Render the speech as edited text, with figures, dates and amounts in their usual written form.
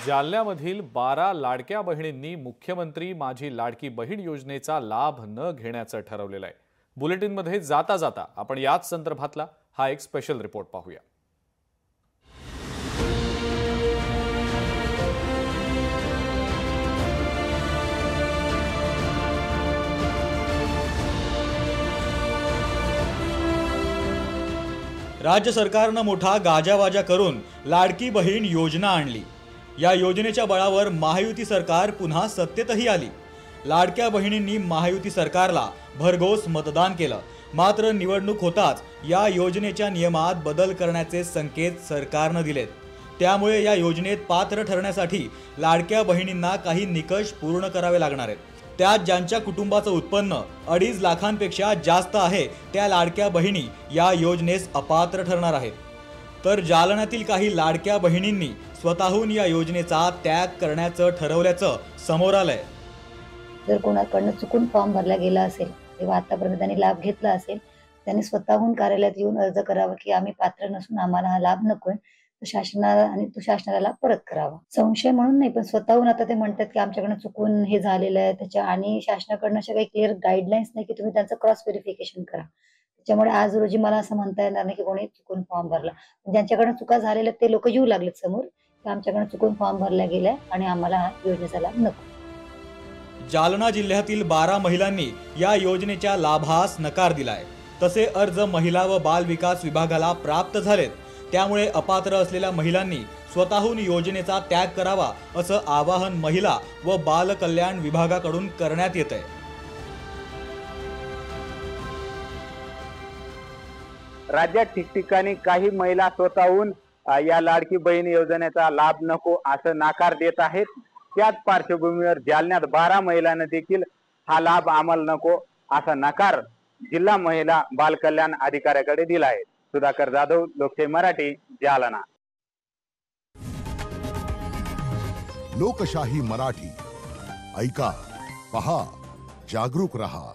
जालन्यामधील 12 लाडक्या बहिणींनी मुख्यमंत्री माझी लाडकी बहीण योजनेचा लाभ न घेण्याचं ठरवलेलं आहे। बुलेटिनमध्ये जाता जाता आपण याच संदर्भातला हा एक स्पेशल रिपोर्ट पाहूया। राज्य सरकारनं मोठा गाजावाजा करून लाडकी बहीण योजना आणली। या योजनेच्या बळावर महायुती सरकार पुन्हा सत्तेतही आली। लाडक्या बहिणींनी महायुती सरकारला भरघोस मतदान केलं, मात्र निवडणूक होताच या योजनेच्या नियमात बदल करण्याचे संकेत सरकारनं दिलेत। त्यामुळे या योजनेत पात्र ठरण्यासाठी लाडक्या बहिणींना काही निकष पूर्ण करावे लागणार आहेत। त्यात ज्यांच्या कुटुंबाचं उत्पन्न 2.5 लाखांपेक्षा जास्त आहे त्या लाडक्या बहिणी या योजनेस अपात्र ठरणार आहेत। तर जालन्यातील काही लाडक्या बहिणींनी स्वतःहून या योजनेचा त्याग करण्याचं ठरवल्याचं समोर आलंय। जर कोणाकडनं चुकून फॉर्म भरला गेला असेल किंवा आतापर्यंत त्यांनी लाभ घेतला असेल, त्यांनी स्वतःहून कार्यालयात येऊन अर्ज करावा की आम्ही पात्र नसून आम्हाला हा लाभ नकोय, तो शासनाला परत करावा। संशय म्हणून नाही, पण स्वतःहून आता ते म्हणतात की आमच्याकडनं चुकून हे झालेलं आहे त्याच्या, आणि शासनाकडनं अशा काही क्लिअर गाईडलाईन्स नाही की तुम्ही त्यांचं क्रॉस व्हेरिफिकेशन करा। त्याच्यामुळे आज रोजी मला असं म्हणता येणार नाही की कोणी चुकून फॉर्म भरला। ज्यांच्याकडनं चुका झालेल्या ते लोक येऊ लागलेत समोर की आमच्याकडनं चुकून फॉर्म भरला गेलाय आणि आम्हाला हा योजनेचा लाभ नको। जालना जिल्ह्यातील 12 महिलांनी या योजनेच्या लाभास नकार दिलाय। तसे अर्ज महिला व बाल विकास विभागाला प्राप्त झालेत। त्यामुळे अपात्र असलेल्या महिलांनी स्वतःहून योजनेचा त्याग करावा असं आवाहन महिला व बाल कल्याण विभागाकडून करण्यात येतंय। राज्यात ठिकठिकाणी काही महिला स्वतःहून या लाडकी बहीण योजनेचा लाभ नको असं नकार देत आहेत। त्याच पार्श्वभूमीवर जालन्यात 12 महिलांना देखील हा लाभ आम्हाला नको असा नकार जिल्हा महिला बाल कल्याण अधिकाऱ्याकडे दिला आहे। सुधाकर जाधव, लोकशाही मराठी, जालना। लोकशाही मराठी ऐका, पहा, जागरूक रहा।